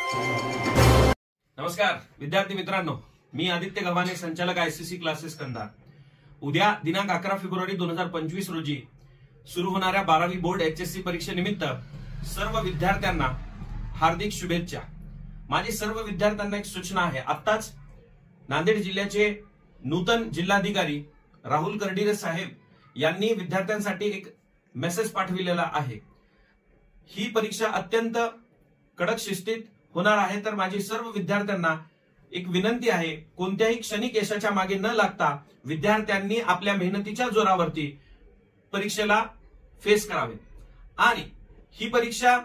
नमस्कार विद्यार्थी मित्रांनो, मी आदित्य गव्हाणे, संचालक आयसीसी क्लासेस कंधार। उद्या दिनांक 11 फेब्रुवारी 2025 रोजी सुरू होणाऱ्या 12वी बोर्ड एचएससी परीक्षेनिमित्त सर्व विद्यार्थ्यांना हार्दिक शुभेच्छा। माझी सर्व विद्यार्थ्यांना एक सूचना आहे। आताच नांदेड जिल्ह्याचे नूतन जिल्हाधिकारी राहुल कर्डिले साहेब यांनी विद्यार्थ्यांसाठी एक मेसेज पाठविलेला आहे। ही परीक्षा अत्यंत कडक शिस्तीत होणार आहे, तर माझी सर्व विद्यार्थ्यांना एक विनंती आहे, कोणत्याही क्षणिक यशाच्या मागे न लागता विद्यार्थ्यांनी आपल्या मेहनतीच्या जोरावरती परीक्षेला फेस करावे। आणि ही परीक्षा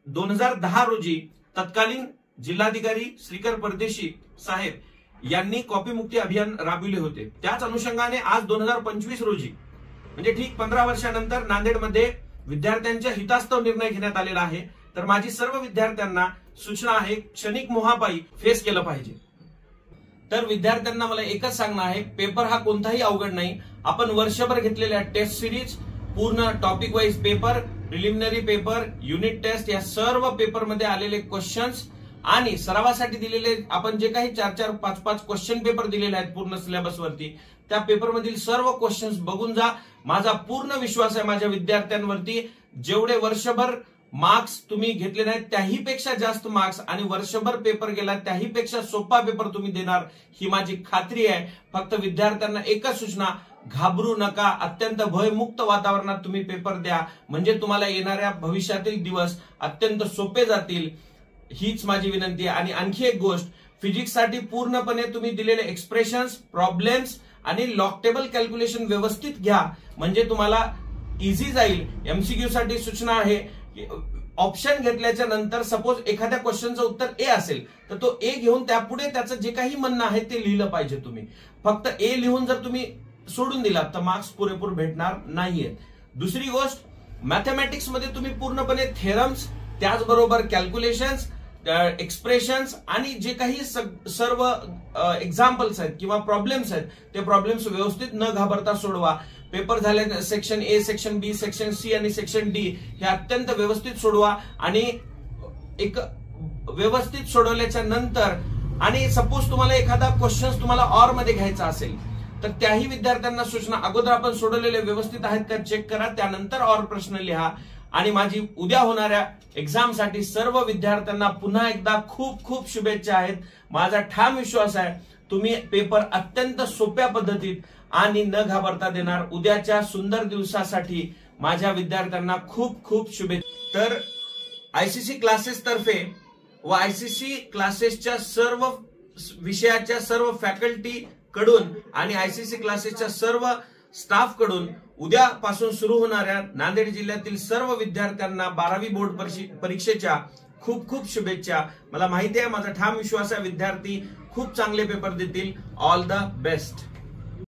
2010 रोजी तत्कालीन जिल्हाधिकारी श्रीकर परदेशी साहेब यांनी कॉपी मुक्ती अभियान राबविले होते। त्याच अनुषंगाने आज 2025 रोजी म्हणजे ठीक 15 वर्षानंतर नांदेडमध्ये विद्यार्थ्यांच्या हितास्तव निर्णय घेण्यात आलेला आहे। तर माझी सर्व विद्यार्थ्यांना सूचना आहे, क्षणिक मोहापायी फेस केलं पाहिजे। तर विद्यार्थ्यांना मला एकच सांगणं आहे, पेपर हा कोणताही अवघड नाही। आपण वर्षभर घेतलेल्या टेस्ट सिरीज, पूर्ण topic wise paper, preliminary paper, unit test या सर्व पेपरमध्ये आलेले क्वेश्चन्स आणि सरावासाठी दिलेले आपण जे काही 4-4, 5-5 क्वेश्चन पेपर दिलेले आहेत पूर्ण सिलेबस वरती, त्या पेपर मधील सर्व क्वेश्चन्स बघून जा। माझा पूर्ण विश्वास आहे माझ्या विद्यार्थ्यांवरती, जेवढे वर्षभर मार्क्स तुम्ही घेतले नाहीत त्याही पेक्षा जास्त मार्क्स आणि वर्षभर पेपर गेला त्याही पेक्षा सोपा पेपर तुम्ही देणार ही माझी खात्री आहे। फक्त विद्यार्थ्यांना एकच सूचना, घाबरू नका, अत्यंत भयमुक्त वातावरणात तुम्ही पेपर द्या, म्हणजे तुम्हाला येणाऱ्या भविष्यातील दिवस अत्यंत सोपे जातील, हीच माझी विनंती आहे। आणि आणखी एक गोष्ट, फिजिक्स साठी पूर्णपणे तुम्ही दिलेले एक्सप्रेशन्स, प्रॉब्लेम्स आणि लॉग टेबल कॅल्क्युलेशन व्यवस्थित घ्या, म्हणजे तुम्हाला इझी जाईल। एमसीक्यू साठी सूचना आहे, ऑप्शन घेतल्याच्या नंतर सपोज एखाद्या क्वेश्चनचं उत्तर ए असेल तर तो ए घेऊन त्यापुढे त्याचं जे काही म्हणणं आहे ते लिहिलं पाहिजे तुम्ही। फक्त ए लिहून जर तुम्ही सोडून दिलात तर मार्क्स पुरेपूर भेटणार नाहीये। दुसरी गोष्ट, मॅथमॅटिक्स मध्ये तुम्ही पूर्णपणे थेरम्स, त्याचबरोबर कॅल्क्युलेशन्स, एक्सप्रेशन्स आणि जे काही सर्व एक्झाम्पल्स आहेत किंवा प्रॉब्लेम्स आहेत ते प्रॉब्लेम्स व्यवस्थित न घाबरता सोडवा। पेपर झाले section A, section B, section C आणि सेक्शन डी हे अत्यंत व्यवस्थित सोडवा। आणि एक व्यवस्थित सोडवल्याच्या नंतर आणि सपोज तुम्हाला एखादा क्वेश्चन तुम्हाला ऑर मध्ये घ्यायचा असेल तर त्याही विद्यार्थ्यांना सूचना, अगोदर आपण सोडवलेले व्यवस्थित आहेत का चेक करा, त्यानंतर ऑर प्रश्न लिहा। आणि माझी उद्या होणाऱ्या एक्झाम साठी सर्व विद्यार्थ्यांना पुन्हा एकदा खूप खूप शुभेच्छा आहेत। माझा ठाम विश्वास आहे तुम्ही पेपर अत्यंत सोप्या पद्धतीत आणि न घाबरता देणार। उद्याच्या सुंदर दिवसासाठी माझ्या विद्यार्थ्यांना खूप खूप शुभेच्छा। तर आयसीसी क्लासेस तर्फे व आयसीसी क्लासेसच्या सर्व विषयाच्या सर्व फॅकल्टी कडून आणि आयसीसी क्लासेसच्या सर्व स्टाफ कडून उद्यापासून सुरू होणाऱ्या नांदेड जिल्ह्यातील सर्व विद्यार्थ्यांना 12वी बोर्ड परीक्षेच्या खूप खूप शुभेच्छा। मला माहिती आहे, माझा ठाम विश्वास आहे विद्यार्थी खूप चांगले पेपर देतील। All the best.